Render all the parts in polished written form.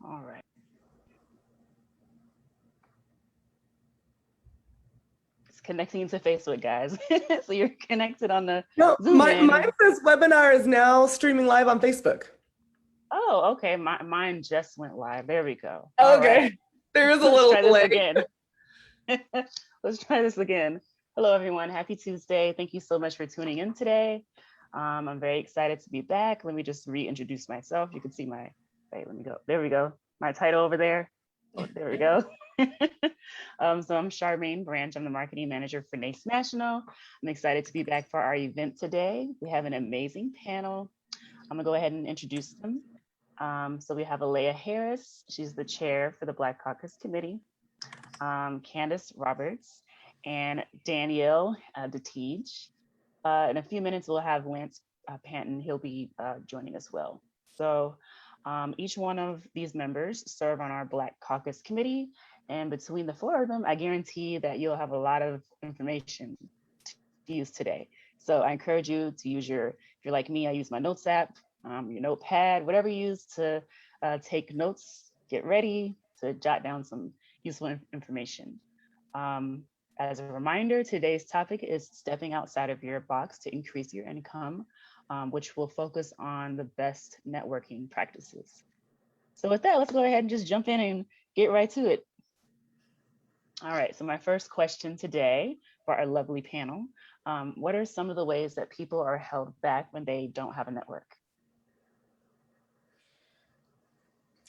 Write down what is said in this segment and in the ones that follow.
All right. It's connecting to Facebook, guys. So you're connected on the No, Zoom mine in. says webinar is now streaming live on Facebook. Oh, okay. Mine just went live. There we go. All right. Okay, there is a Let's little try this delay. again. Let's try this again. Hello, everyone. Happy Tuesday. Thank you so much for tuning in today. I'm very excited to be back. Let me just reintroduce myself. You can see my, wait, let me go. There we go. My title over there. Oh, there we go. So I'm Charmaine Branch. I'm the marketing manager for NACE National. I'm excited to be back for our event today. We have an amazing panel. I'm gonna go ahead and introduce them. So we have Alea Harris. She's the chair for the Black Caucus Committee. Candace Roberts and Danielle DeTiege. In a few minutes, we'll have Lance Panton. He'll be joining as well. So each one of these members serve on our Black Caucus Committee. And between the four of them, I guarantee that you'll have a lot of information to use today. So I encourage you to use if you're like me, I use my notes app, your notepad, whatever you use to take notes, get ready to jot down some useful information. As a reminder, today's topic is stepping outside of your box to increase your income, which will focus on the best networking practices. So with that, let's go ahead and just jump in and get right to it. All right, so my first question today for our lovely panel, what are some of the ways that people are held back when they don't have a network?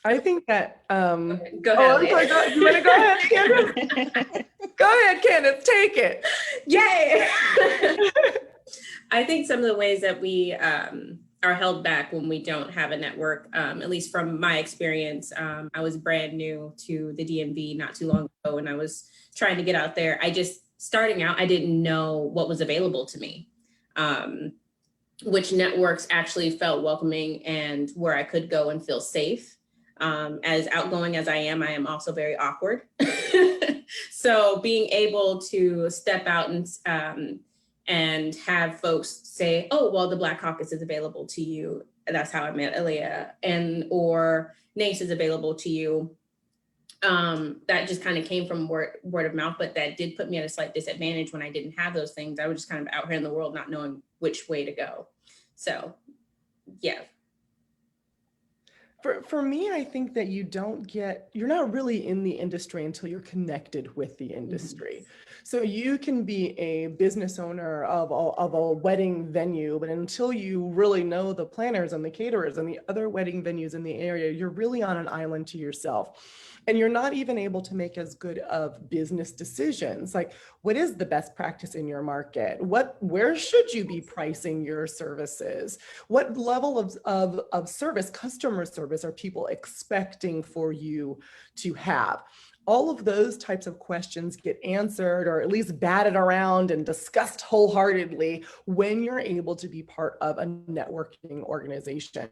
I think that, Go oh, ahead, I'm sorry, you wanna go ahead, Candace? Go ahead, Candace, take it. Yay! I think some of the ways that we are held back when we don't have a network, at least from my experience, I was brand new to the DMV not too long ago, and I was trying to get out there. Starting out, I didn't know what was available to me, which networks actually felt welcoming and where I could go and feel safe. As outgoing as I am also very awkward. So being able to step out and have folks say, oh, well, the Black Caucus is available to you. That's how I met Alea, or NACE is available to you. That just kind of came from word of mouth, but that did put me at a slight disadvantage when I didn't have those things. I was just kind of out here in the world, not knowing which way to go. So, yeah. For me, I think that you're not really in the industry until you're connected with the industry. So you can be a business owner of a wedding venue, but until you really know the planners and the caterers and the other wedding venues in the area, you're really on an island to yourself. And you're not even able to make as good of business decisions. Like, what is the best practice in your market? Where should you be pricing your services? What level of service, customer service, are people expecting for you to have? All of those types of questions get answered, or at least batted around and discussed wholeheartedly when you're able to be part of a networking organization.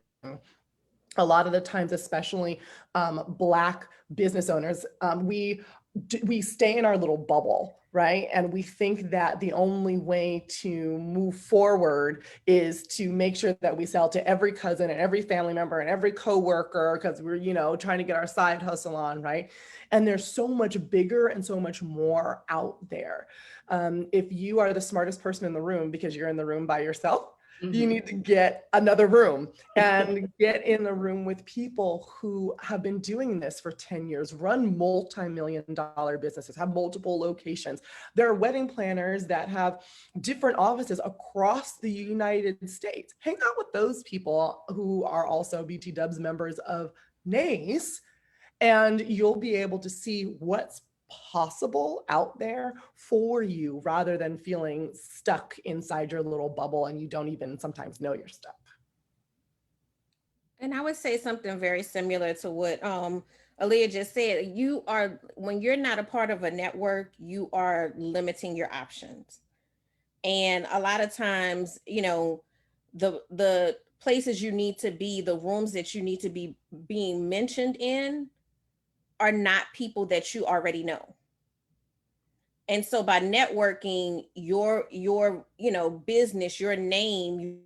A lot of the times, especially Black business owners, we stay in our little bubble, right? And we think that the only way to move forward is to make sure that we sell to every cousin and every family member and every coworker, because we're, trying to get our side hustle on, right? And there's so much bigger and so much more out there. If you are the smartest person in the room because you're in the room by yourself, you need to get another room and get in the room with people who have been doing this for 10 years, run multi-million-dollar businesses, have multiple locations. There are wedding planners that have different offices across the United States. Hang out with those people who are also BT Dubs members of NACE, and you'll be able to see what's possible out there for you, rather than feeling stuck inside your little bubble and you don't even sometimes know you're stuck. And I would say something very similar to what Alea just said. When you're not a part of a network, you are limiting your options. And a lot of times, the places you need to be, the rooms that you need to be being mentioned in, are not people that you already know. And so by networking, your business, your name,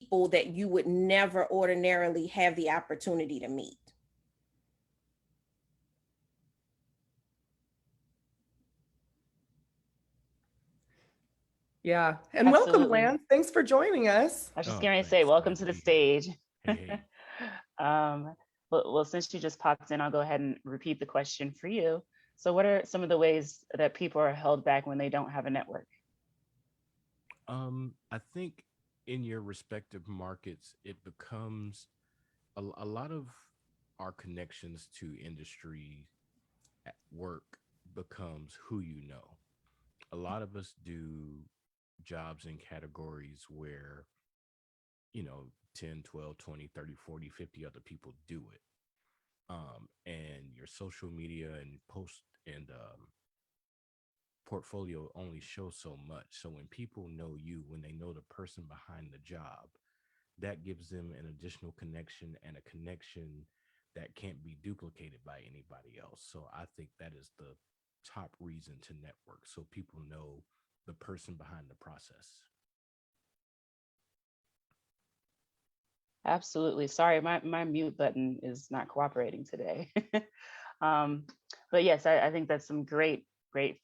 people that you would never ordinarily have the opportunity to meet. Yeah. And welcome, Absolutely. Lance. Thanks for joining us. I was just Oh, going to say, thanks. welcome Glad to to the be here. stage. Hey, Well, since you just popped in, I'll go ahead and repeat the question for you. So what are some of the ways that people are held back when they don't have a network? I think in your respective markets, it becomes a lot of our connections to industry at work becomes who you know. A lot of us do jobs in categories where, 10, 12, 20, 30, 40, 50 other people do it. And your social media and post and portfolio only shows so much. So when people know you, when they know the person behind the job, that gives them an additional connection and a connection that can't be duplicated by anybody else. So I think that is the top reason to network, so people know the person behind the process. Absolutely. Sorry, my mute button is not cooperating today. um, but yes, I think that's some great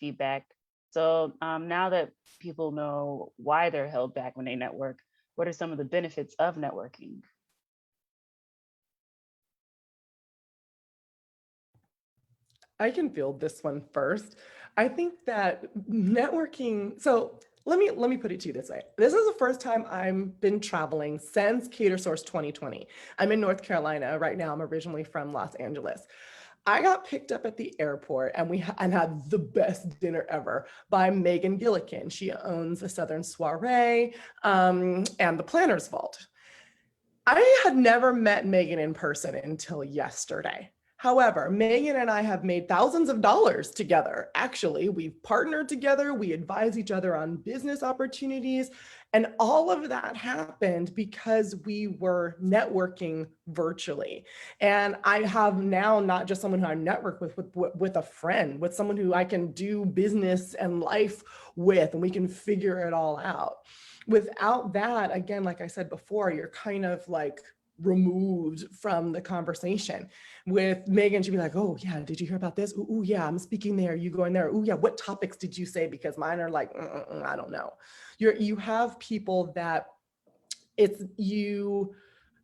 feedback. So now that people know why they're held back when they network, what are some of the benefits of networking? I can field this one first. I think that networking, so let me put it to you this way. This is the first time I've been traveling since Cater Source 2020. I'm in North Carolina right now. I'm originally from Los Angeles. I got picked up at the airport and and had the best dinner ever by Megan Gillikin. She owns the Southern Soiree and the Planner's Vault. I had never met Megan in person until yesterday. However, Megan and I have made thousands of dollars together. Actually, we've partnered together, we advise each other on business opportunities, and all of that happened because we were networking virtually. And I have now not just someone who I network with a friend, with someone who I can do business and life with, and we can figure it all out. Without that, again, like I said before, you're kind of like removed from the conversation. With Megan, she'd be like, oh yeah, did you hear about this? Ooh, yeah, I'm speaking there, you going there. Ooh, yeah, what topics did you say? Because mine are like, I don't know. You have people that you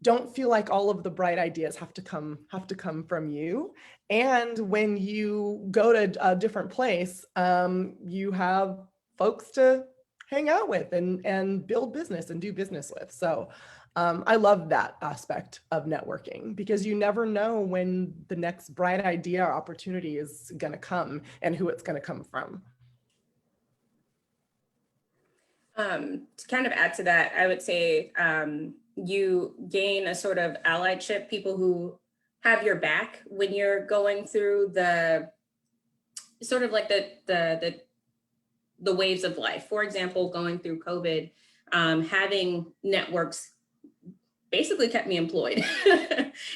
don't feel like all of the bright ideas have to come from you. And when you go to a different place, you have folks to hang out with and build business and do business with. So I love that aspect of networking, because you never know when the next bright idea or opportunity is going to come and who it's going to come from. To kind of add to that, I would say you gain a sort of allyship, people who have your back when you're going through the sort of like the waves of life. For example, going through COVID, having networks basically kept me employed.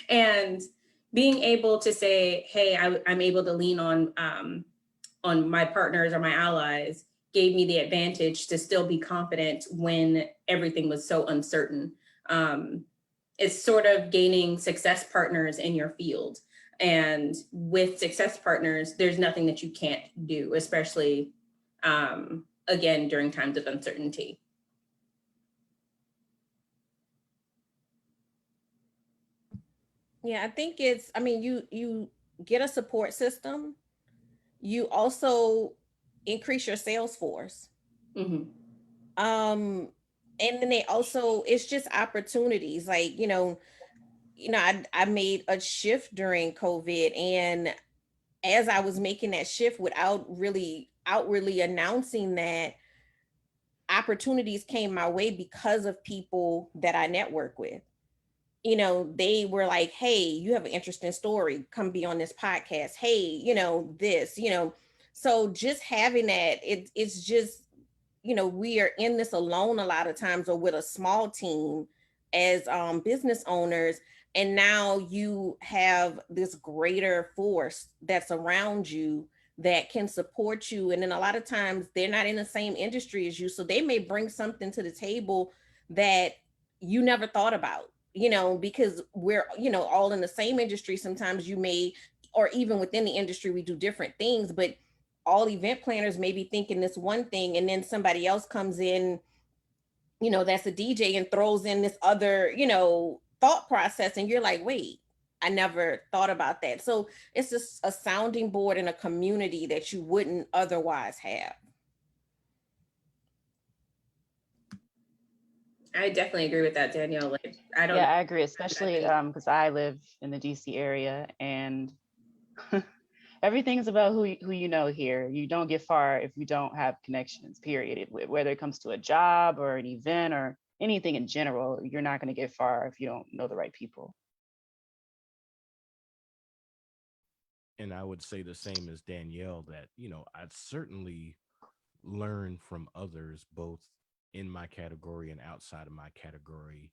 And being able to say, hey, I'm able to lean on my partners or my allies gave me the advantage to still be confident when everything was so uncertain. It's sort of gaining success partners in your field. And with success partners, there's nothing that you can't do, especially, again, during times of uncertainty. Yeah, I think I mean, you get a support system. You also increase your sales force. Mm-hmm. And then it's just opportunities. Like, I made a shift during COVID, and as I was making that shift without really outwardly announcing that, opportunities came my way because of people that I network with. They were like, hey, you have an interesting story, come be on this podcast. Hey, this, so just having that, it's just, we are in this alone a lot of times, or with a small team as business owners. And now you have this greater force that's around you that can support you. And then a lot of times they're not in the same industry as you. So they may bring something to the table that you never thought about, because we're, all in the same industry. Sometimes you may, or even within the industry, we do different things, but all event planners may be thinking this one thing, and then somebody else comes in, that's a DJ, and throws in this other, thought process. And you're like, wait, I never thought about that. So it's just a sounding board and a community that you wouldn't otherwise have. I definitely agree with that, Danielle. Like, I don't. Yeah, I agree, especially because I live in the DC area, and everything's about who you know here. You don't get far if you don't have connections, period. Whether it comes to a job or an event or anything in general, you're not going to get far if you don't know the right people. And I would say the same as Danielle, that, I'd certainly learn from others, both in my category and outside of my category,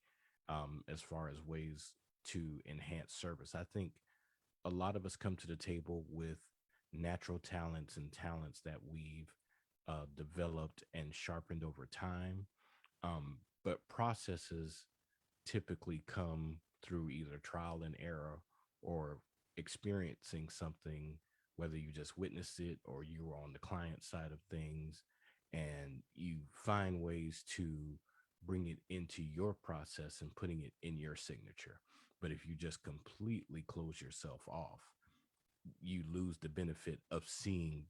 as far as ways to enhance service. I think a lot of us come to the table with natural talents and talents that we've developed and sharpened over time. But processes typically come through either trial and error or experiencing something, whether you just witnessed it or you were on the client side of things, and you find ways to bring it into your process and putting it in your signature. But if you just completely close yourself off, you lose the benefit of seeing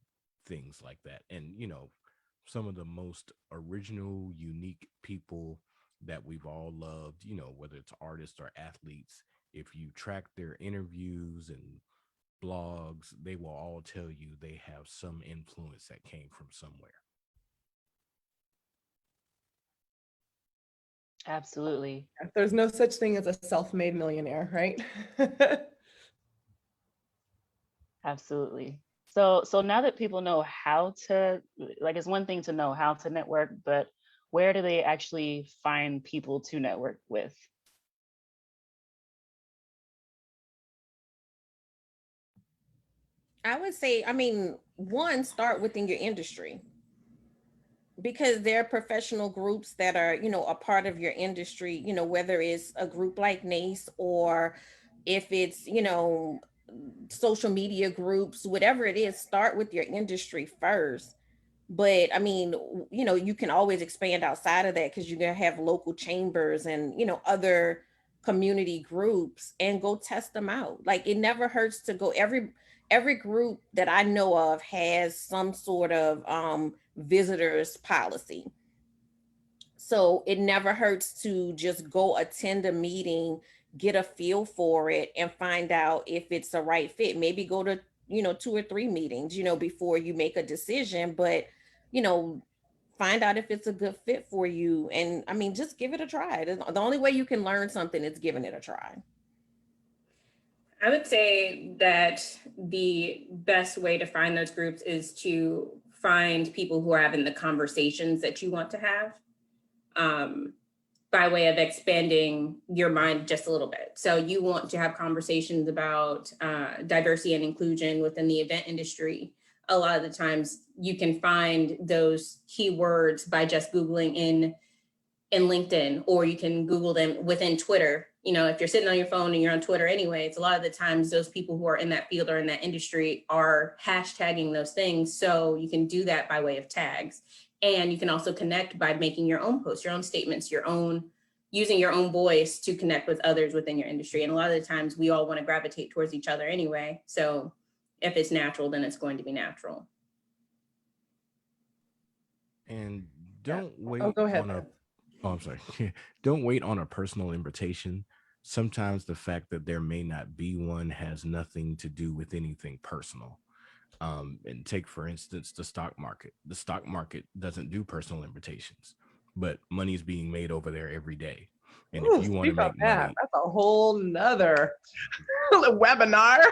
things like that. And, some of the most original, unique people that we've all loved, whether it's artists or athletes, if you track their interviews and blogs, they will all tell you they have some influence that came from somewhere. Absolutely. There's no such thing as a self-made millionaire, right? Absolutely. So now that people know how to, like, it's one thing to know how to network, but where do they actually find people to network with? I would say, one, start within your industry, because there are professional groups that are, a part of your industry, whether it's a group like NACE, or if it's, social media groups, whatever it is, start with your industry first. But you can always expand outside of that, because you're going to have local chambers and, other community groups, and go test them out. Like, it never hurts to go. Every group that I know of has some sort of visitors policy. So it never hurts to just go attend a meeting, get a feel for it, and find out if it's the right fit. Maybe go to, 2 or 3 meetings, before you make a decision. But, you know, find out if it's a good fit for you. And just give it a try. The only way you can learn something is giving it a try. I would say that the best way to find those groups is to find people who are having the conversations that you want to have, by way of expanding your mind just a little bit. So you want to have conversations about diversity and inclusion within the event industry. A lot of the times you can find those keywords by just Googling in LinkedIn, or you can Google them within Twitter. If you're sitting on your phone and you're on Twitter anyways, a lot of the times those people who are in that field or in that industry are hashtagging those things. So you can do that by way of tags. And you can also connect by making your own posts, your own statements, using your own voice to connect with others within your industry. And a lot of the times we all want to gravitate towards each other anyway. So if it's natural, then it's going to be natural. And don't wait Oh, go ahead. on a oh, I'm sorry. Don't wait on a personal invitation. Sometimes the fact that there may not be one has nothing to do with anything personal. And take, for instance, the stock market. The stock market doesn't do personal invitations, but money's being made over there every day. And Ooh, if you want to speak of make that, money, that's a whole nother webinar.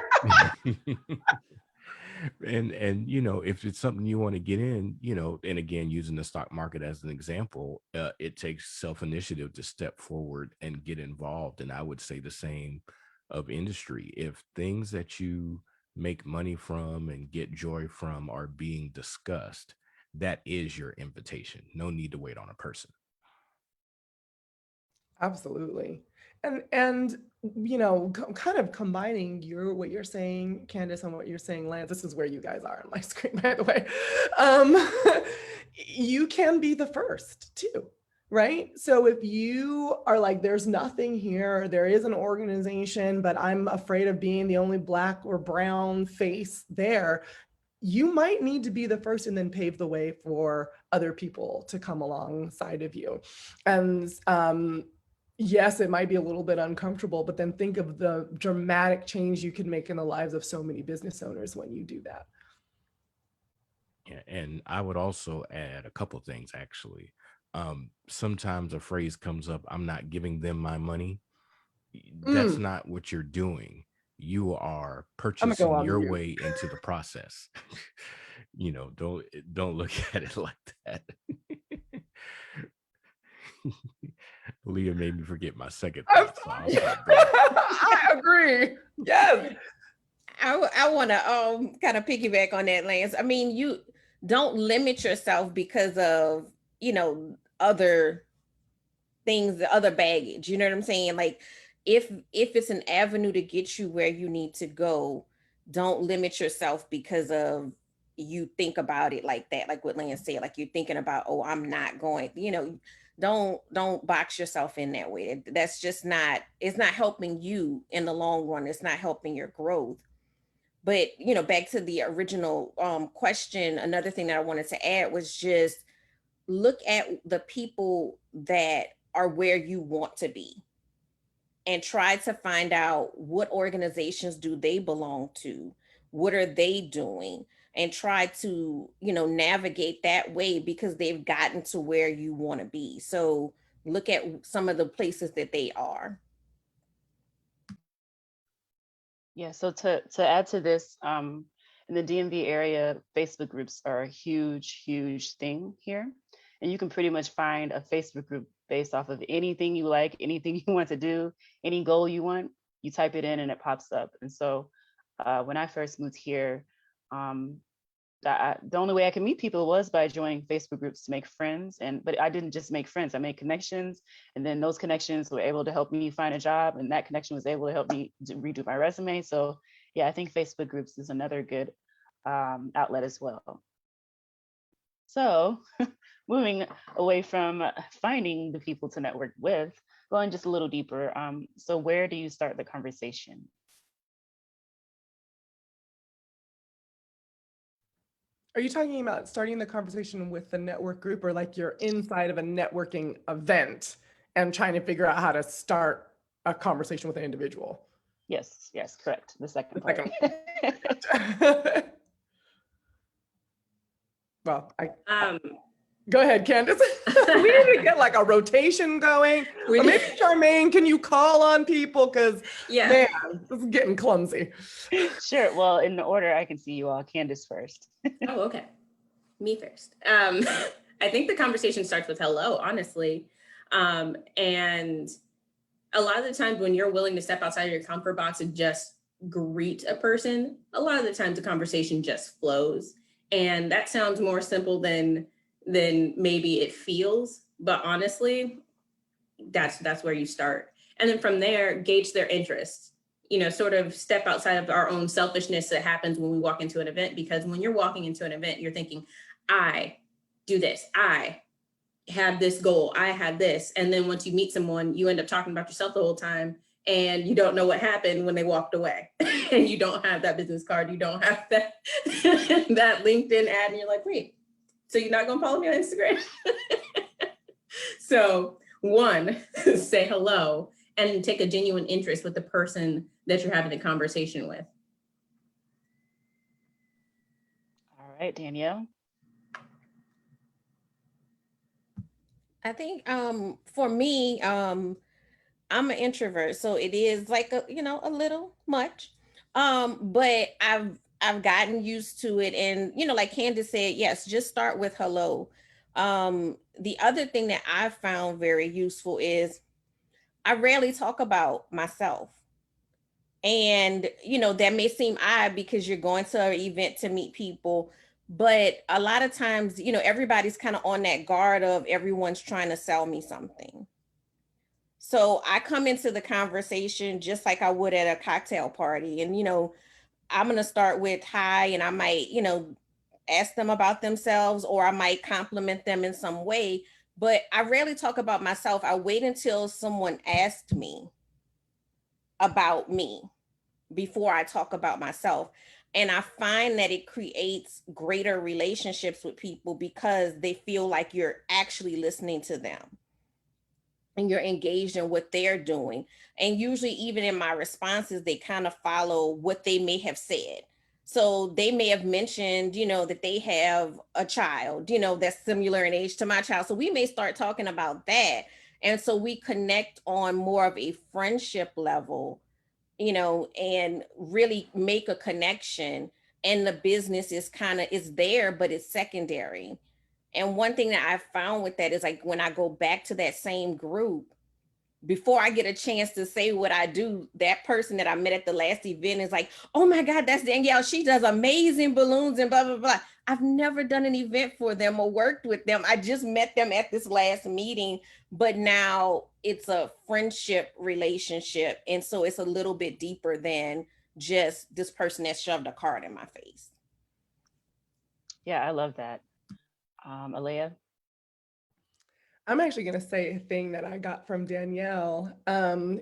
and if it's something you want to get in, and again, using the stock market as an example, it takes self-initiative to step forward and get involved. And I would say the same of industry. If things that you make money from and get joy from are being discussed, that is your invitation. No need to wait on a person. Absolutely. And you know, kind of combining what you're saying, Candace, and what you're saying, Lance, this is where you guys are on my screen, by the way. Um, you can be the first too, right? So if you are like, there's nothing here, there is an organization, but I'm afraid of being the only Black or brown face there, you might need to be the first and then pave the way for other people to come alongside of you. And yes, it might be a little bit uncomfortable, but then think of the dramatic change you can make in the lives of so many business owners when you do that. Yeah, and I would also add a couple things actually. Sometimes a phrase comes up, I'm not giving them my money. That's not what you're doing. You are I'm gonna go purchasing on your mute. way into the process. You know, don't look at it like that. Leah made me forget my second thought, so I'll stop there. I agree. Yes. I want to kind of piggyback on that, Lance. I mean, you don't limit yourself because of, you know, other things, the other baggage. You know what I'm saying? Like if it's an avenue to get you where you need to go, don't limit yourself because of you think about it like that, like what Lance said, like you're thinking about, oh, I'm not going, you know, don't box yourself in that way. That's just not, it's not helping you in the long run. It's not helping your growth. But you know, back to the original question, another thing that I wanted to add was just look at the people that are where you want to be and try to find out what organizations do they belong to, what are they doing, and try to, you know, navigate that way because they've gotten to where you want to be. So look at some of the places that they are. Yeah, so to add to this, in the DMV area, Facebook groups are a huge thing here. And you can pretty much find a Facebook group based off of anything you like, anything you want to do, any goal you want, you type it in and it pops up. And so when I first moved here, um, the only way I could meet people was by joining Facebook groups to make friends. But I didn't just make friends, I made connections. And then those connections were able to help me find a job. And that connection was able to help me redo my resume. So yeah, I think Facebook groups is another good outlet as well. So moving away from finding the people to network with, going just a little deeper. So where do you start the conversation? Are you talking about starting the conversation with the network group, or like you're inside of a networking event and trying to figure out how to start a conversation with an individual? Yes, correct. The second The part. second. Well, go ahead, Candace. We need to get like a rotation going. Or maybe Charmaine, can you call on people? Because Yeah. man, this is getting clumsy. Sure. Well, in the order I can see you all, Candace first. Oh, okay. Me first. I think the conversation starts with hello, honestly. And a lot of the times when you're willing to step outside of your comfort box and just greet a person, a lot of the times the conversation just flows. And that sounds more simple than maybe it feels, but honestly, that's where you start. And then from there, gauge their interests. You know, sort of step outside of our own selfishness that happens when we walk into an event, because when you're walking into an event, you're thinking, I do this, I have this goal, I have this. And then once you meet someone, you end up talking about yourself the whole time and you don't know what happened when they walked away. And you don't have that business card, you don't have that that LinkedIn ad, and you're like, wait, so you're not gonna follow me on Instagram? So one, say hello and take a genuine interest with the person that you're having a conversation with. All right, Danielle. I think for me, I'm an introvert, so it is like a, you know, a little much. But I've gotten used to it, and you know, like Candace said, yes, just start with hello. The other thing that I found very useful is I rarely talk about myself. And you know, that may seem odd because you're going to an event to meet people, but a lot of times, you know, everybody's kind of on that guard of everyone's trying to sell me something. So I come into the conversation just like I would at a cocktail party. And, I'm going to start with hi, and I might, ask them about themselves, or I might compliment them in some way. But I rarely talk about myself. I wait until someone asked me about me before I talk about myself. And I find that it creates greater relationships with people because they feel like you're actually listening to them and you're engaged in what they're doing. And usually, even in my responses, they kind of follow what they may have said. So they may have mentioned, that they have a child, that's similar in age to my child. So we may start talking about that. And so we connect on more of a friendship level, and really make a connection. And the business is there, but it's secondary. And one thing that I found with that is, like, when I go back to that same group, before I get a chance to say what I do, that person that I met at the last event is like, oh my God, that's Danielle. She does amazing balloons and blah, blah, blah. I've never done an event for them or worked with them. I just met them at this last meeting, but now it's a friendship relationship. And so it's a little bit deeper than just this person that shoved a card in my face. Yeah, I love that. Alea? I'm actually going to say a thing that I got from Danielle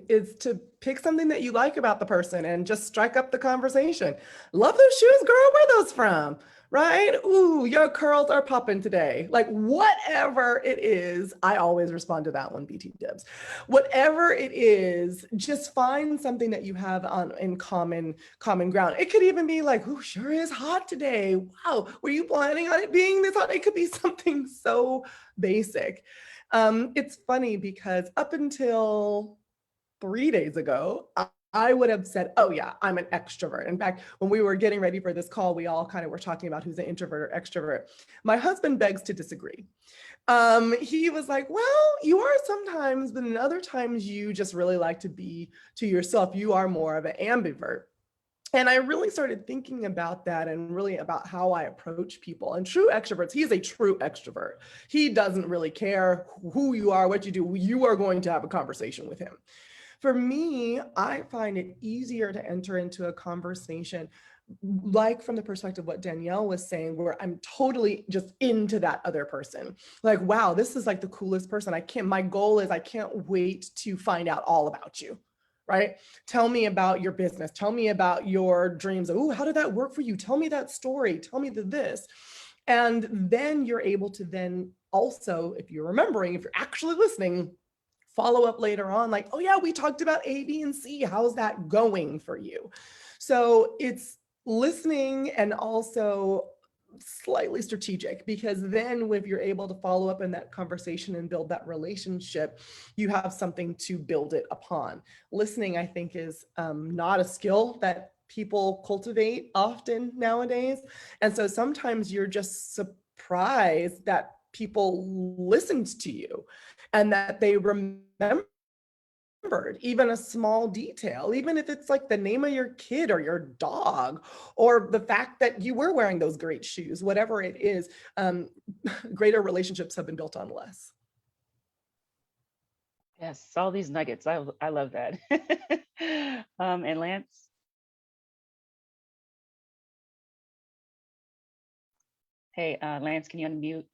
is to pick something that you like about the person and just strike up the conversation. Love those shoes, girl. Where are those from? Right? Ooh, your curls are popping today. Like, whatever it is, I always respond to that one, BT Dibs. Whatever it is, just find something that you have in common ground. It could even be like, ooh, sure is hot today. Wow, were you planning on it being this hot? It could be something so basic. It's funny because up until 3 days ago, I would have said, oh yeah, I'm an extrovert. In fact, when we were getting ready for this call, we all kind of were talking about who's an introvert or extrovert. My husband begs to disagree. He was like, well, you are sometimes, but in other times you just really like to be to yourself. You are more of an ambivert. And I really started thinking about that and really about how I approach people. And true extroverts, he's a true extrovert. He doesn't really care who you are, what you do. You are going to have a conversation with him. For me, I find it easier to enter into a conversation like from the perspective of what Danielle was saying, where I'm totally just into that other person. Like, wow, this is like the coolest person. My goal is I can't wait to find out all about you. Right? Tell me about your business. Tell me about your dreams. Oh, how did that work for you? Tell me that story. Tell me this. And then you're able to then also, if you're remembering, if you're actually listening, follow up later on, like, oh yeah, we talked about A, B, and C. How's that going for you? So it's listening and also slightly strategic, because then if you're able to follow up in that conversation and build that relationship, you have something to build it upon. Listening, I think, is not a skill that people cultivate often nowadays. And so sometimes you're just surprised that people listened to you and that they remembered even a small detail, even if it's like the name of your kid or your dog, or the fact that you were wearing those great shoes, whatever it is. Greater relationships have been built on less. Yes, all these nuggets. I love that. And Lance? Hey, Lance, can you unmute?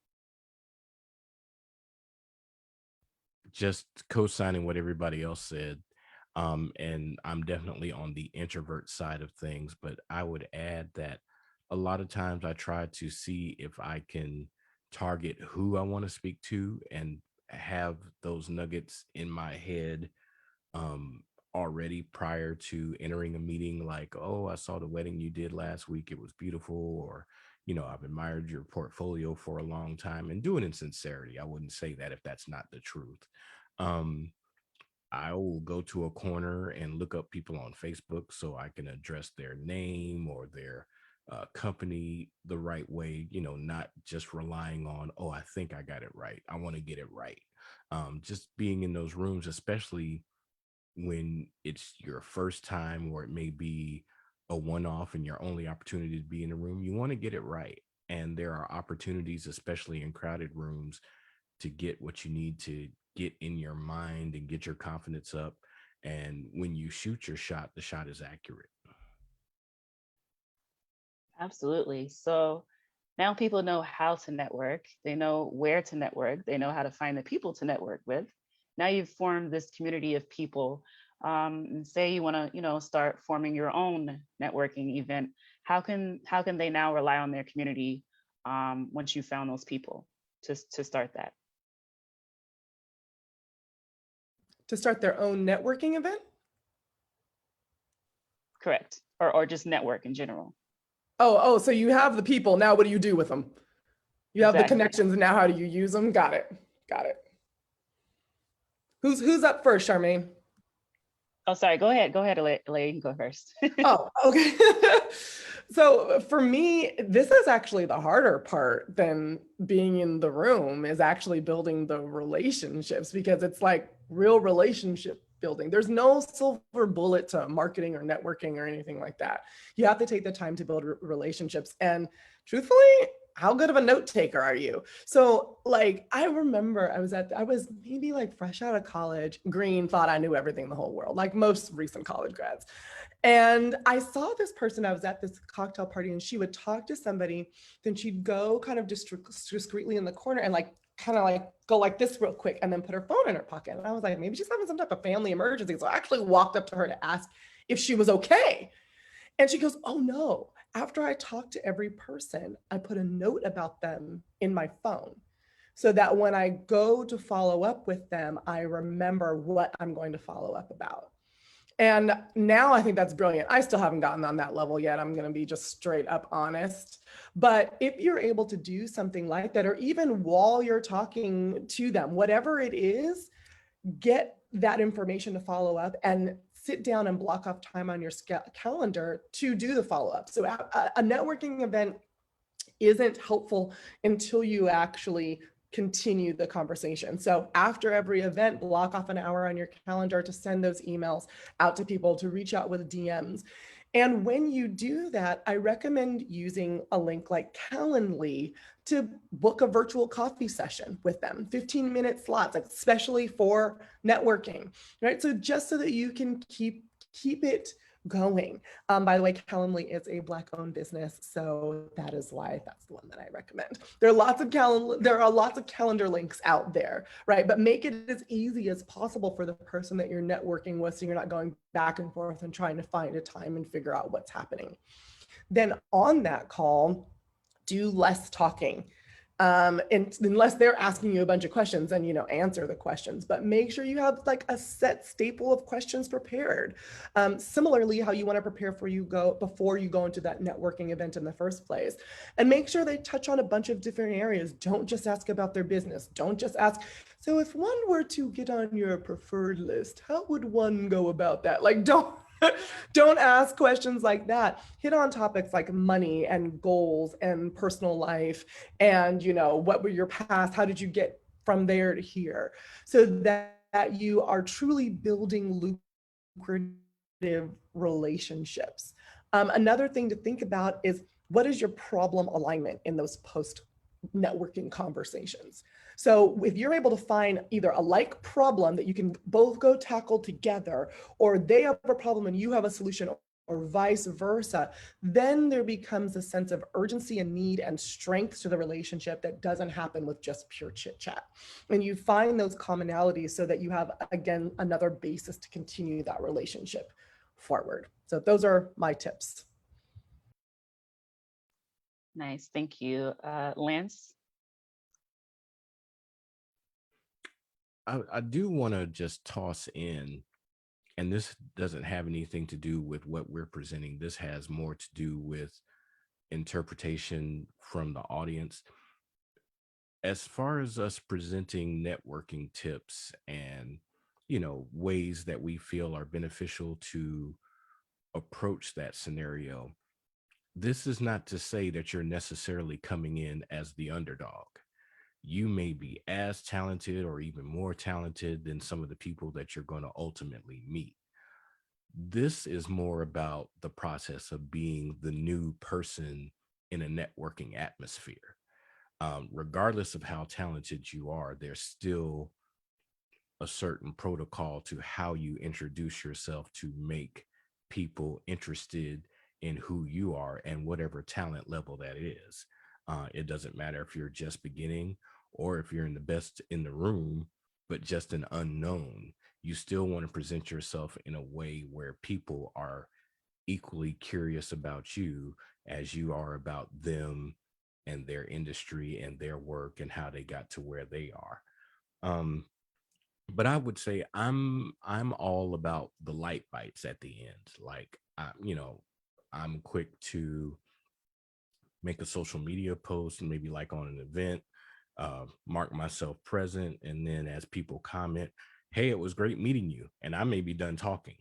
Just co-signing what everybody else said. And I'm definitely on the introvert side of things, but I would add that a lot of times I try to see if I can target who I want to speak to and have those nuggets in my head um already prior to entering a meeting, like, oh, I saw the wedding you did last week, it was beautiful, or I've admired your portfolio for a long time, and do it in sincerity. I wouldn't say that if that's not the truth. um I will go to a corner and look up people on Facebook so I can address their name or their company the right way, not just relying on, oh, I think I got it right. I want to get it right. Just being in those rooms, especially when it's your first time, or it may be a one-off and your only opportunity to be in a room, you want to get it right. And there are opportunities, especially in crowded rooms, to get what you need to get in your mind and get your confidence up. And when you shoot your shot, the shot is accurate. Absolutely. So now people know how to network, they know where to network, they know how to find the people to network with. Now you've formed this community of people. And say you want to, start forming your own networking event. How can they now rely on their community once you found those people to start that? To start their own networking event? Correct. Or just network in general. Oh, so you have the people. Now what do you do with them? You have the Exactly. connections, and now how do you use them? Got it. Got it. Who's up first, Charmaine? Oh, sorry. Go ahead. Go ahead, Alea. You can go first. Oh, okay. So for me, this is actually the harder part than being in the room, is actually building the relationships, because it's like real relationship building. There's no silver bullet to marketing or networking or anything like that. You have to take the time to build relationships. And truthfully, how good of a note taker are you? So like, I remember I was maybe like fresh out of college, green, thought I knew everything in the whole world, like most recent college grads. And I saw this person, I was at this cocktail party, and she would talk to somebody, then she'd go kind of discreetly in the corner and like kind of like go like this real quick and then put her phone in her pocket. And I was like, maybe she's having some type of family emergency. So I actually walked up to her to ask if she was okay. And she goes, oh no, after I talked to every person, I put a note about them in my phone, so that when I go to follow up with them, I remember what I'm going to follow up about. And now I think that's brilliant. I still haven't gotten on that level yet. I'm going to be just straight up honest. But if you're able to do something like that, or even while you're talking to them, whatever it is, get that information to follow up and sit down and block off time on your calendar to do the follow up. So a networking event isn't helpful until you actually continue the conversation. So after every event, block off an hour on your calendar to send those emails out to people, to reach out with DMs. And when you do that, I recommend using a link like Calendly to book a virtual coffee session with them, 15-minute slots, especially for networking, right? So just so that you can keep it going. By the way, Calendly is a Black-owned business, so that is why that's the one that I recommend. There are lots of calendar links out there, right? But make it as easy as possible for the person that you're networking with, so you're not going back and forth and trying to find a time and figure out what's happening. Then on that call, do less talking. And unless they're asking you a bunch of questions, then answer the questions, but make sure you have like a set staple of questions prepared. Similarly, how you want to prepare before you go into that networking event in the first place, and make sure they touch on a bunch of different areas. Don't just ask about their business. Don't just ask, so if one were to get on your preferred list, how would one go about that? Like, don't ask questions like that. Hit on topics like money and goals and personal life, and what were your past, how did you get from there to here, so that you are truly building lucrative relationships. Another thing to think about is, what is your problem alignment in those post networking conversations? So if you're able to find either a like problem that you can both go tackle together, or they have a problem and you have a solution, or vice versa, then there becomes a sense of urgency and need and strength to the relationship that doesn't happen with just pure chit chat. And you find those commonalities so that you have, again, another basis to continue that relationship forward. So those are my tips. Nice. Thank you. Lance? I do want to just toss in, and this doesn't have anything to do with what we're presenting. This has more to do with interpretation from the audience. As far as us presenting networking tips and, ways that we feel are beneficial to approach that scenario, this is not to say that you're necessarily coming in as the underdog. You may be as talented or even more talented than some of the people that you're going to ultimately meet. This is more about the process of being the new person in a networking atmosphere. Regardless of how talented you are, there's still a certain protocol to how you introduce yourself to make people interested in who you are and whatever talent level that is. It doesn't matter if you're just beginning or if you're in the best in the room, but just an unknown. You still want to present yourself in a way where people are equally curious about you as you are about them and their industry and their work and how they got to where they are. Um, but I would say I'm all about the light bites at the end. Like I'm quick to make a social media post, maybe like on an event, mark myself present, and then as people comment, hey, it was great meeting you, and I may be done talking,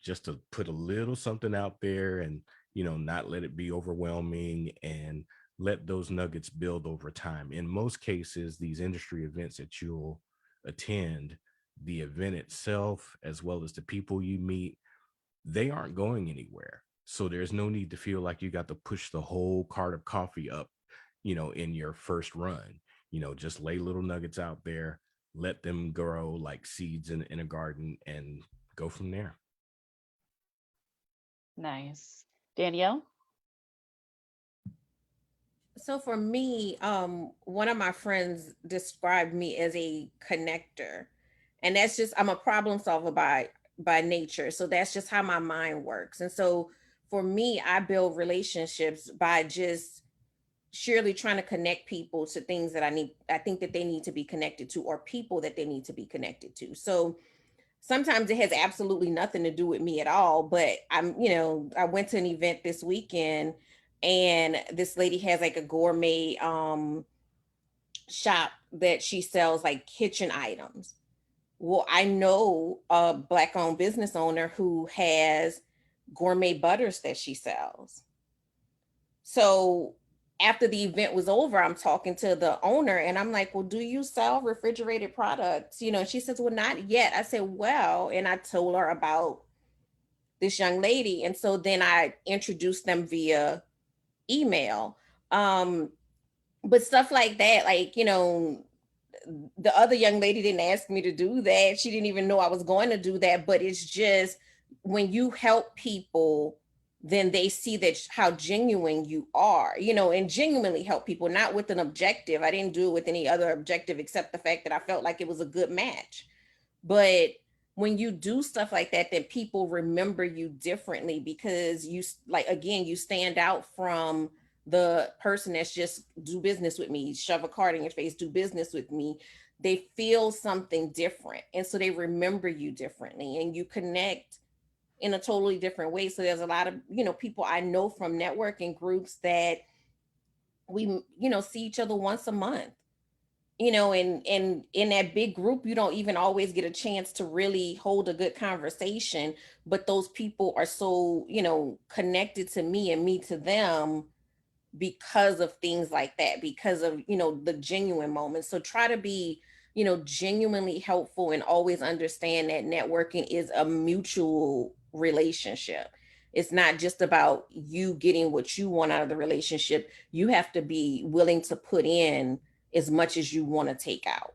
just to put a little something out there, and not let it be overwhelming, and let those nuggets build over time. In most cases, these industry events that you'll attend, the event itself as well as the people you meet, they aren't going anywhere. So there's no need to feel like you got to push the whole cart of coffee up, in your first run. Just lay little nuggets out there, let them grow like seeds in a garden, and go from there. Nice. Danielle? So for me, one of my friends described me as a connector, and that's just I'm a problem solver by nature. So that's just how my mind works. And so for me, I build relationships by just surely trying to connect people to things that I think that they need to be connected to, or people that they need to be connected to. So sometimes it has absolutely nothing to do with me at all, but I went to an event this weekend, and this lady has like a gourmet shop that she sells like kitchen items. Well, I know a Black owned business owner who has gourmet butters that she sells. So after the event was over, I'm talking to the owner and I'm like, well, do you sell refrigerated products? And she says, well, not yet. I said, well, and I told her about this young lady. And so then I introduced them via email. But stuff like that, like, the other young lady didn't ask me to do that. She didn't even know I was going to do that. But it's just when you help people, then they see that how genuine you are, and genuinely help people, not with an objective. I didn't do it with any other objective except the fact that I felt like it was a good match. But when you do stuff like that, then people remember you differently because you, like, again, you stand out from the person that's just do business with me, shove a card in your face, do business with me. They feel something different. And so they remember you differently and you connect in a totally different way. So there's a lot of, people I know from networking groups that we, see each other once a month, and in that big group, you don't even always get a chance to really hold a good conversation. But those people are so, connected to me and me to them because of things like that, because of, the genuine moments. So try to be, genuinely helpful and always understand that networking is a mutual relationship. It's not just about you getting what you want out of the relationship. You have to be willing to put in as much as you want to take out.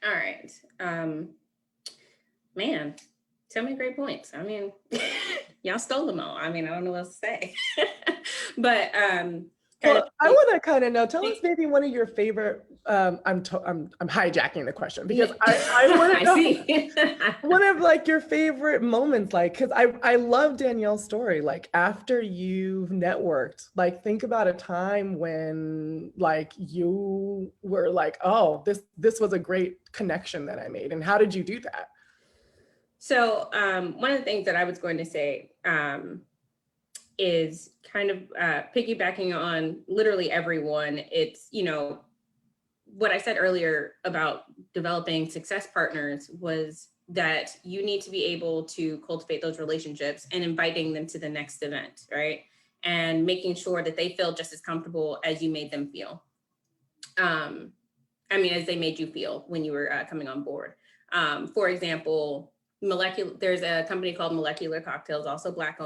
All right. Man, so many great points. I mean, y'all stole them all. I mean, I don't know what else to say. But well, I want to kind of know. Tell us maybe one of your favorite. I'm hijacking the question because I want to know see. one of like your favorite moments, like because I love Danielle's story. Like after you've networked, like think about a time when like you were like, oh, this was a great connection that I made, and how did you do that? So one of the things that I was going to say is kind of piggybacking on literally everyone. It's, what I said earlier about developing success partners was that you need to be able to cultivate those relationships and inviting them to the next event, right? And making sure that they feel just as comfortable as you made them feel. As they made you feel when you were coming on board. For example, there's a company called Molecular Cocktails, also Black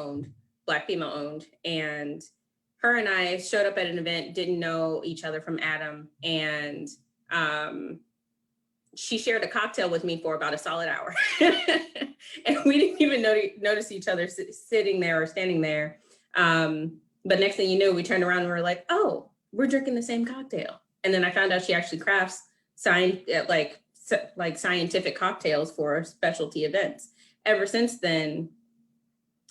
female owned. And her and I showed up at an event, didn't know each other from Adam. And she shared a cocktail with me for about a solid hour. And we didn't even notice each other sitting there or standing there. But next thing you know, we turned around and we were like, oh, we're drinking the same cocktail. And then I found out she actually crafts scientific cocktails for specialty events. Ever since then,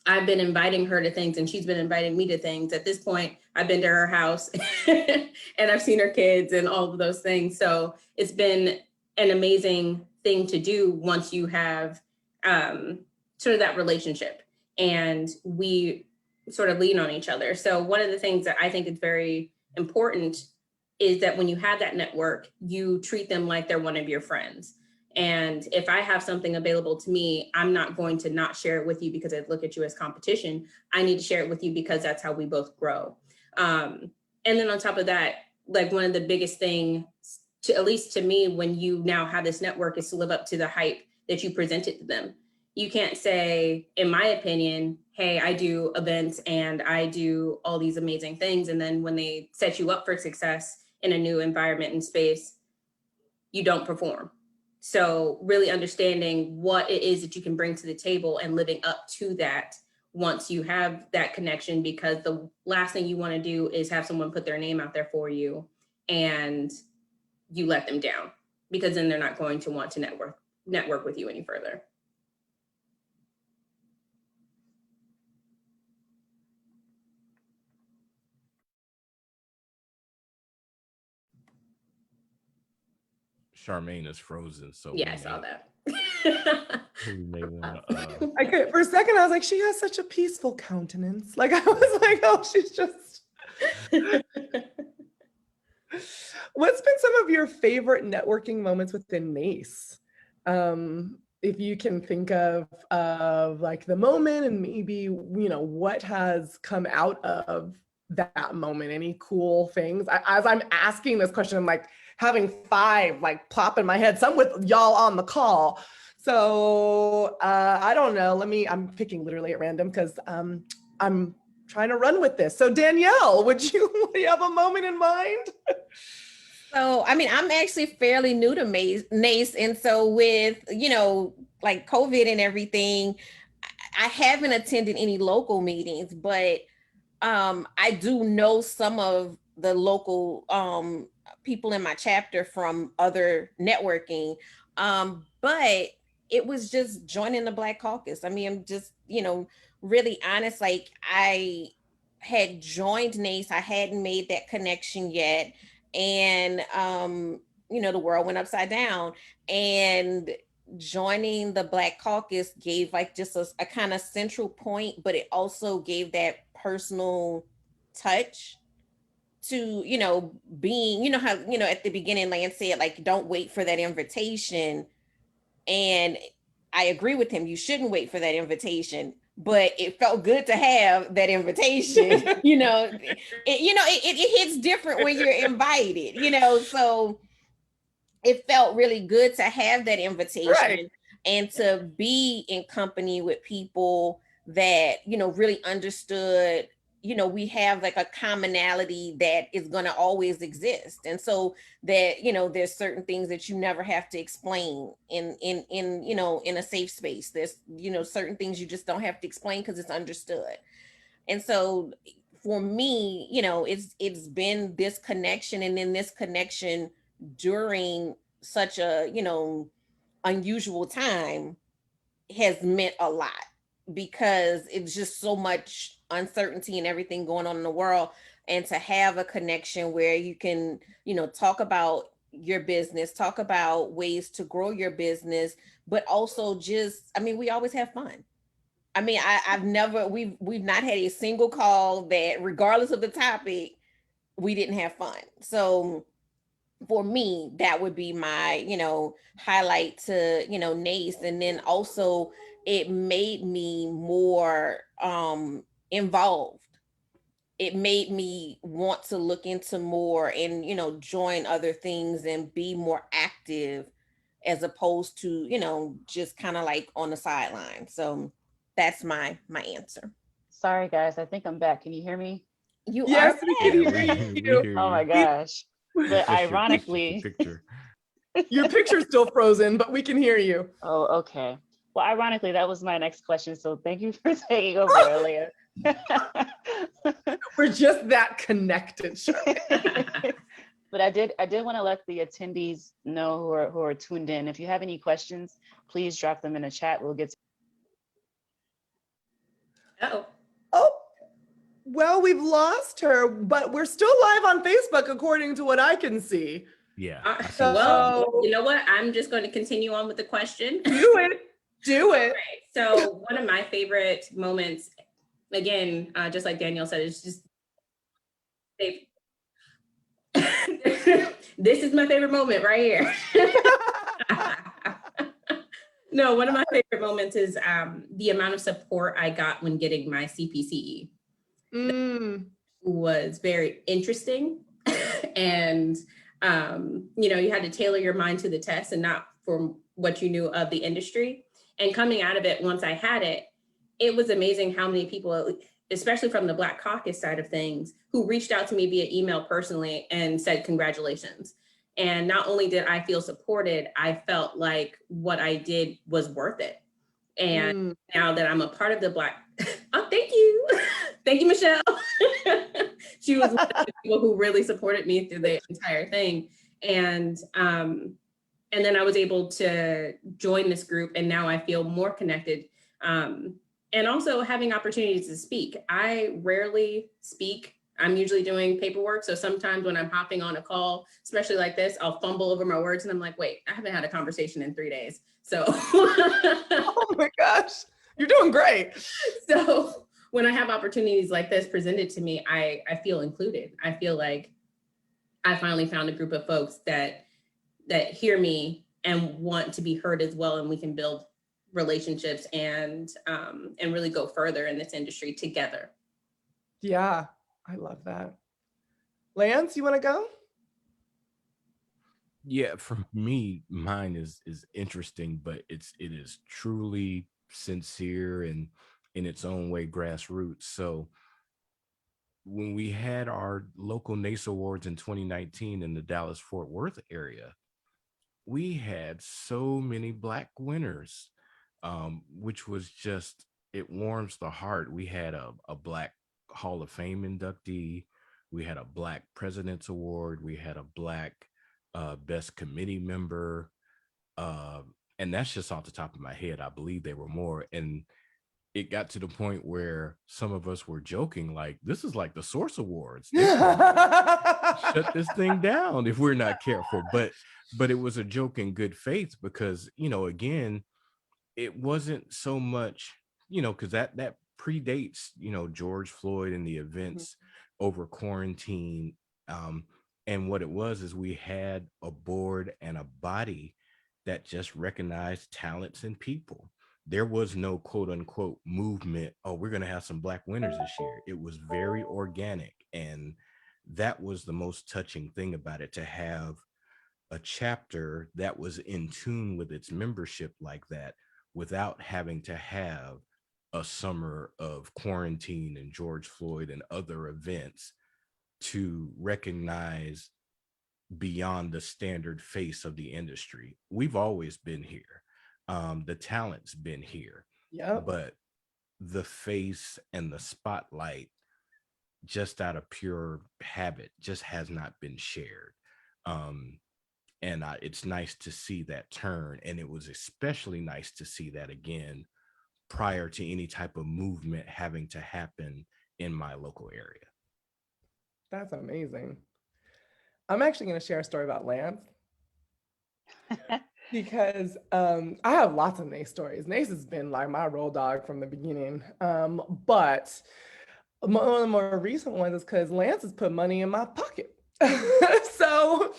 I've been inviting her to things and she's been inviting me to things. At this point, I've been to her house and I've seen her kids and all of those things. So it's been an amazing thing to do once you have sort of that relationship and we sort of lean on each other. So one of the things that I think is very important is that when you have that network, you treat them like they're one of your friends. And if I have something available to me, I'm not going to not share it with you because I look at you as competition. I need to share it with you because that's how we both grow. And then on top of that, like one of the biggest things, at least to me, when you now have this network, is to live up to the hype that you presented to them. You can't say, in my opinion, hey, I do events and I do all these amazing things. And then when they set you up for success in a new environment and space, you don't perform. So really understanding what it is that you can bring to the table and living up to that once you have that connection, because the last thing you want to do is have someone put their name out there for you and you let them down, because then they're not going to want to network with you any further. Charmaine is frozen, so Yeah, I saw that. we may want to. I could, for a second, I was like, she has such a peaceful countenance. Like, I was like, oh, she's just. What's been some of your favorite networking moments within NACE? If you can think of like the moment and maybe, you know, what has come out of that moment, any cool things? As I'm asking this question, I'm like having 5 like plop in my head, some with y'all on the call. So I don't know, I'm picking literally at random because I'm trying to run with this. So Danielle, would you have a moment in mind? So, I mean, I'm actually fairly new to NACE. And so with, you know, like COVID and everything, I haven't attended any local meetings, but I do know some of the local people in my chapter from other networking. But it was just joining the Black Caucus. I mean, I'm just, you know, really honest. Like I had joined NACE, I hadn't made that connection yet. And, you know, the world went upside down. And joining the Black Caucus gave like just a kind of central point, but it also gave that personal touch to, you know, being, you know, how, you know, at the beginning, Lance said, like, don't wait for that invitation. And I agree with him. You shouldn't wait for that invitation, but it felt good to have that invitation. You know, it hits different when you're invited, you know, so it felt really good to have that invitation, right, and to be in company with people that, you know, really understood, you know, we have like a commonality that is going to always exist. And so that, you know, there's certain things that you never have to explain in, you know, in a safe space. There's, you know, certain things you just don't have to explain because it's understood. And so for me, you know, it's been this connection, and then this connection during such a, you know, unusual time has meant a lot, because it's just so much uncertainty and everything going on in the world. And to have a connection where you can, you know, talk about your business, talk about ways to grow your business, but also just, I mean, we always have fun. I mean, we've not had a single call that, regardless of the topic, we didn't have fun. So for me, that would be my, you know, highlight to, you know, NACE. And then also it made me more involved. It made me want to look into more and, you know, join other things and be more active as opposed to, you know, just kind of like on the sideline. So that's my answer. Sorry, guys. I think I'm back. Can you hear me? You are Yes, we can back. Yeah, hear we you. hear Oh my you. gosh. It's But just your ironically, picture. Your picture's still frozen, but we can hear you. oh, okay. Well, ironically, that was my next question. So thank you for taking over, Aaliyah. We're just that connected, Shirley. But I did want to let the attendees know who are tuned in. If you have any questions, please drop them in the chat. We'll get to Oh, Oh, well, we've lost her, but we're still live on Facebook, according to what I can see. Yeah. uh, I see the well, same. you know what? I'm just going to continue on with the question. Do it. Do it. Right. So one of my favorite moments, again, just like Danielle said, it's just they this is my favorite moment right here. No, one of my favorite moments is the amount of support I got when getting my CPCE. Mm. Was very interesting. And, you know, you had to tailor your mind to the test and not from what you knew of the industry. And coming out of it, once I had it, it was amazing how many people, especially from the Black Caucus side of things, who reached out to me via email personally and said, congratulations. And not only did I feel supported, I felt like what I did was worth it. And now that I'm a part of the Black, oh, thank you. Thank you, Michelle. She was one of the people who really supported me through the entire thing. And then I was able to join this group, and now I feel more connected. And also having opportunities to speak. I rarely speak. I'm usually doing paperwork. So sometimes when I'm hopping on a call, especially like this, I'll fumble over my words and I'm like, wait, I haven't had a conversation in 3 days. So Oh my gosh, you're doing great. So when I have opportunities like this presented to me, I feel included. I feel like I finally found a group of folks that hear me and want to be heard as well, and we can build relationships and really go further in this industry together. Yeah, I love that. Lance, you want to go? Yeah, for me, mine is interesting, but it is truly sincere and in its own way grassroots. So when we had our local NACE awards in 2019 in the Dallas Fort Worth area, we had so many Black winners, which was just, it warms the heart. We had a Black Hall of Fame inductee, we had a Black President's Award, we had a Black Best Committee member, uh, and that's just off the top of my head. I believe there were more, and it got to the point where some of us were joking, like, this is like the Source Awards. They shut this thing down if we're not careful. But it was a joke in good faith because, you know, again, it wasn't so much, you know, because that predates, you know, George Floyd and the events over quarantine. And what it was is we had a board and a body that just recognized talents and people. There was no quote unquote movement, oh, we're going to have some Black winners this year. It was very organic. And that was the most touching thing about it, to have a chapter that was in tune with its membership like that, without having to have a summer of quarantine and George Floyd and other events to recognize beyond the standard face of the industry. We've always been here. The talent's been here. Yep. But the face and the spotlight, just out of pure habit, just has not been shared. And it's nice to see that turn. And it was especially nice to see that again prior to any type of movement having to happen in my local area. That's amazing. I'm actually going to share a story about Lance because I have lots of NACE stories. NACE has been like my road dog from the beginning. But one of the more recent ones is because Lance has put money in my pocket. So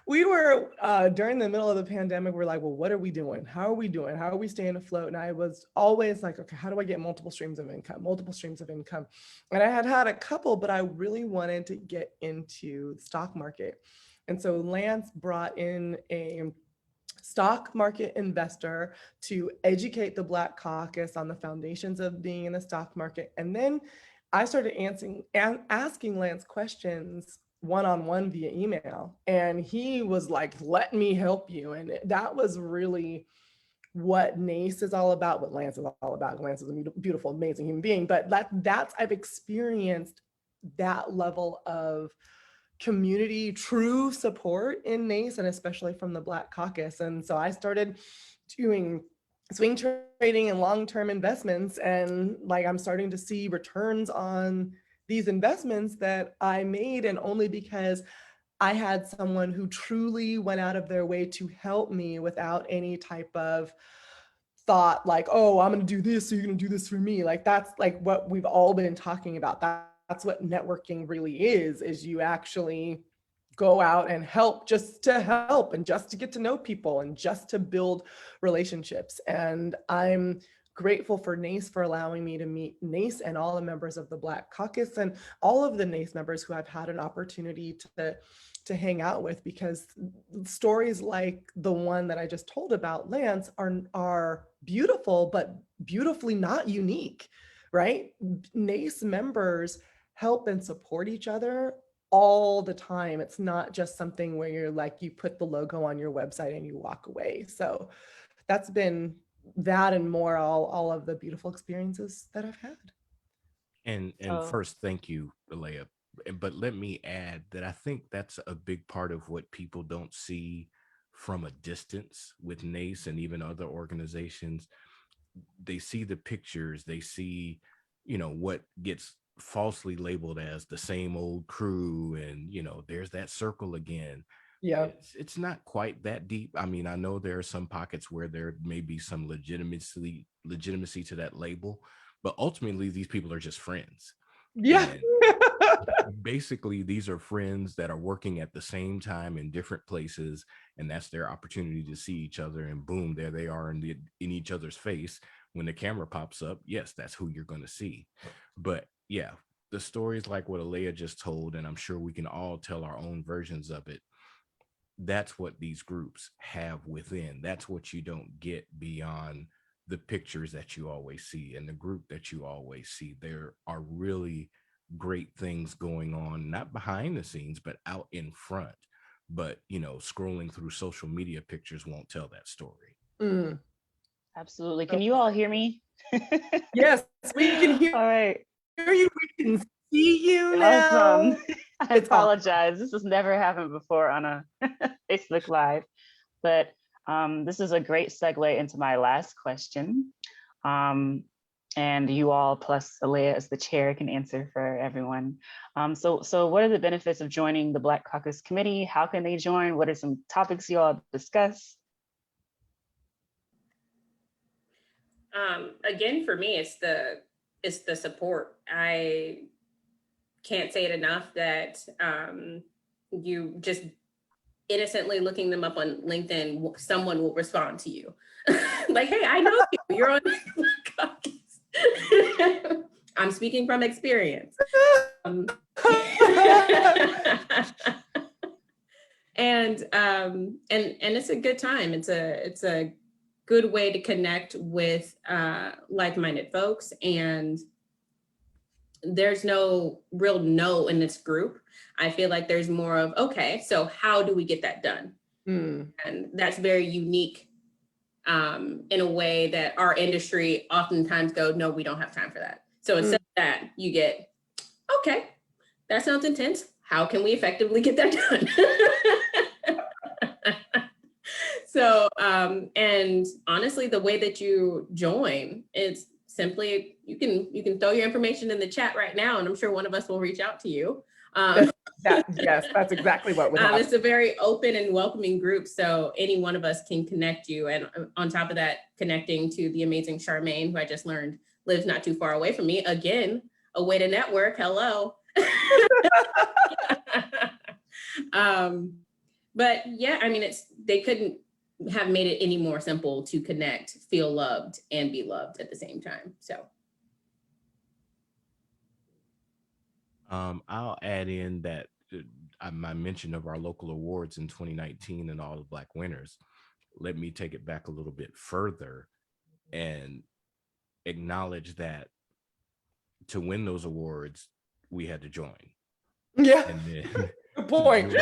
we were during the middle of the pandemic, we're like, well, what are we doing? How are we doing? How are we staying afloat? And I was always like, okay, how do I get multiple streams of income? And I had a couple, but I really wanted to get into the stock market. And so Lance brought in a stock market investor to educate the Black Caucus on the foundations of being in the stock market. And then I started asking Lance questions one-on-one via email. And he was like, let me help you. And that was really what NACE is all about, what Lance is all about. Lance is a beautiful, amazing human being, but that's I've experienced that level of community, true support in NACE, and especially from the Black Caucus. And so I started doing swing trading and long-term investments, and like I'm starting to see returns on these investments that I made, and only because I had someone who truly went out of their way to help me without any type of thought like, oh, I'm going to do this, so you're going to do this for me. Like that's like what we've all been talking about. That's what networking really is you actually go out and help just to help and just to get to know people and just to build relationships. And I'm grateful for NACE for allowing me to meet NACE and all the members of the Black Caucus and all of the NACE members who I've had an opportunity to hang out with, because stories like the one that I just told about Lance are beautiful, but beautifully not unique, right? NACE members help and support each other all the time. It's not just something where you're like, you put the logo on your website and you walk away. So that's been that and more, all of the beautiful experiences that I've had. And Oh. first, thank you, Alea. But let me add that I think that's a big part of what people don't see from a distance with NACE and even other organizations. They see the pictures, they see, what gets falsely labeled as the same old crew, and there's that circle again. Yeah. It's not quite that deep. I mean, I know there are some pockets where there may be some legitimacy to that label, but ultimately these people are just friends. Yeah. And basically these are friends that are working at the same time in different places, and that's their opportunity to see each other, and boom, there they are in each other's face. When the camera pops up, yes, that's who you're going to see. But yeah, the stories like what Alea just told, and I'm sure we can all tell our own versions of it, that's what these groups have within. That's what you don't get beyond the pictures that you always see and the group that you always see. There are really great things going on, not behind the scenes, but out in front. But, scrolling through social media pictures won't tell that story. Mm. Absolutely. Can you all hear me? Yes, we can hear All right. you. We can see you now. Awesome. I apologize. This has never happened before on a Facebook Live, but this is a great segue into my last question. And you all plus Alea as the chair can answer for everyone. So what are the benefits of joining the Black Caucus Committee? How can they join? What are some topics you all discuss? Again, for me, it's the support. I can't say it enough that you just innocently looking them up on LinkedIn, someone will respond to you. Like, hey, I know you. You're on Caucus. I'm speaking from experience. And it's a good time. It's a good way to connect with like-minded folks, and there's no real no in this group. I feel like there's more of, okay, so how do we get that done? And that's very unique in a way that our industry oftentimes go, no, we don't have time for that. So instead of that, you get, okay, that sounds intense. How can we effectively get that done? So, and honestly, the way that you join, it's simply, you can throw your information in the chat right now, and I'm sure one of us will reach out to you. Yes, that's exactly what would happen. It's a very open and welcoming group, so any one of us can connect you. And on top of that, connecting to the amazing Charmaine, who I just learned lives not too far away from me. Again, a way to network. Hello. But yeah, I mean, they couldn't have made it any more simple to connect, feel loved, and be loved at the same time. So I'll add in that my mention of our local awards in 2019 and all the Black winners. let me take it back a little bit further and acknowledge that to win those awards, we had to join. Yeah. And then Good point.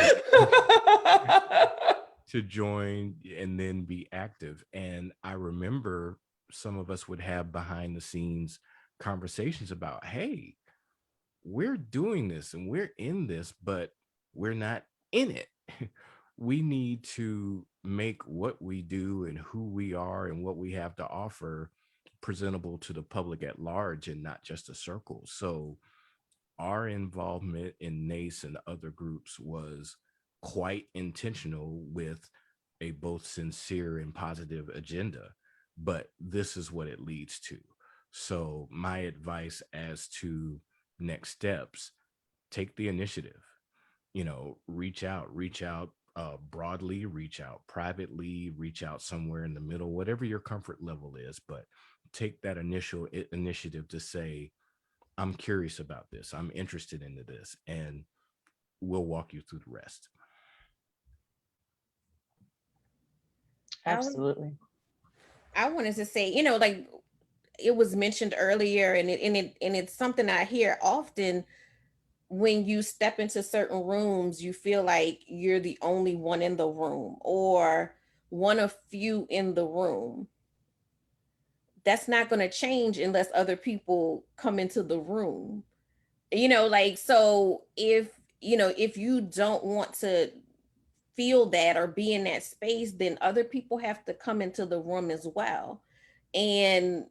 to join and then be active. And I remember some of us would have behind the scenes conversations about, hey, we're doing this and we're in this, but we're not in it. We need to make what we do and who we are and what we have to offer presentable to the public at large and not just a circle. So our involvement in NACE and other groups was quite intentional with a both sincere and positive agenda, but this is what it leads to. So my advice as to next steps, take the initiative, reach out broadly, reach out privately, reach out somewhere in the middle, whatever your comfort level is, but take that initial initiative to say, I'm curious about this, I'm interested into this, and we'll walk you through the rest. Absolutely. I wanted to say, like it was mentioned earlier, and it's something I hear often. When you step into certain rooms, you feel like you're the only one in the room or one of few in the room. That's not going to change unless other people come into the room. Like, so if you don't want to feel that or be in that space, then other people have to come into the room as well. And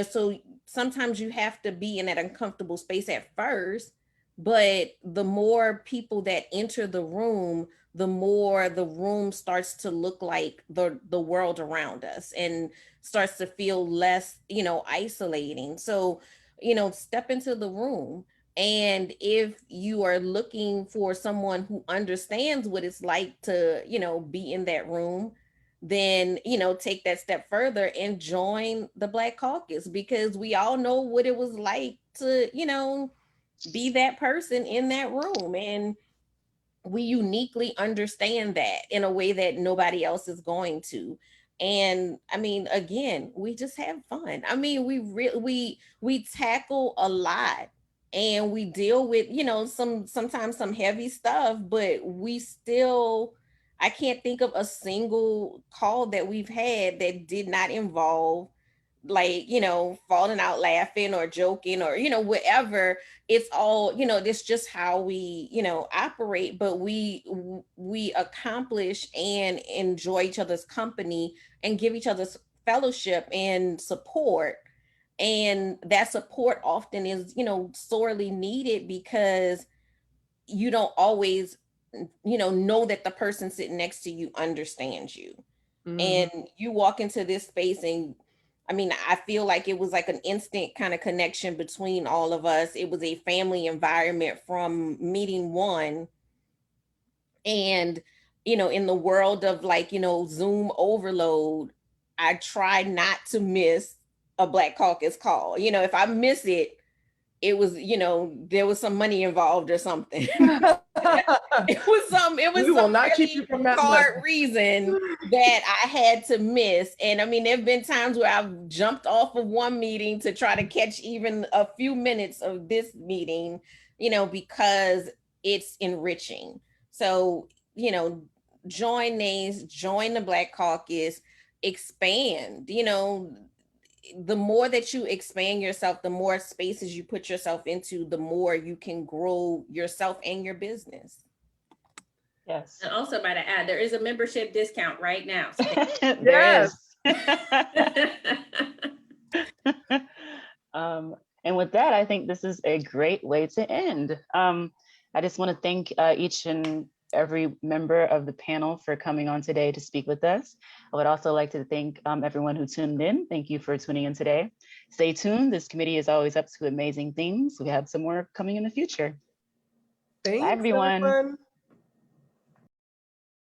so sometimes you have to be in that uncomfortable space at first, but the more people that enter the room, the more the room starts to look like the world around us and starts to feel less isolating. So step into the room. And if you are looking for someone who understands what it's like to be in that room, then take that step further and join the Black Caucus, because we all know what it was like to be that person in that room, and we uniquely understand that in a way that nobody else is going to. And I mean, again, we just have fun. I mean, we tackle a lot, and we deal with sometimes some heavy stuff, but we still, I can't think of a single call that we've had that did not involve like falling out laughing or joking or whatever. It's all this just how we operate, but we accomplish and enjoy each other's company and give each other's fellowship and support. And that support often is sorely needed, because you don't always know that the person sitting next to you understands you. And you walk into this space, and I mean, I feel like it was like an instant kind of connection between all of us. It was a family environment from meeting one. And in the world of like Zoom overload, I try not to miss a Black Caucus call. If I miss it, it was there was some money involved or something. It was we will some not really keep you from that hard money. reason that I had to miss. And I mean, there have been times where I've jumped off of one meeting to try to catch even a few minutes of this meeting, because it's enriching. So join NACE, join the Black Caucus, expand. The more that you expand yourself, the more spaces you put yourself into, the more you can grow yourself and your business. Yes. And also, by the add, there is a membership discount right now. So There is. And with that, I think this is a great way to end. I just want to thank each and every member of the panel for coming on today to speak with us. I would also like to thank everyone who tuned in. Thank you for tuning in today. Stay tuned. This committee is always up to amazing things. We have some more coming in the future. Thanks, Bye, everyone. everyone.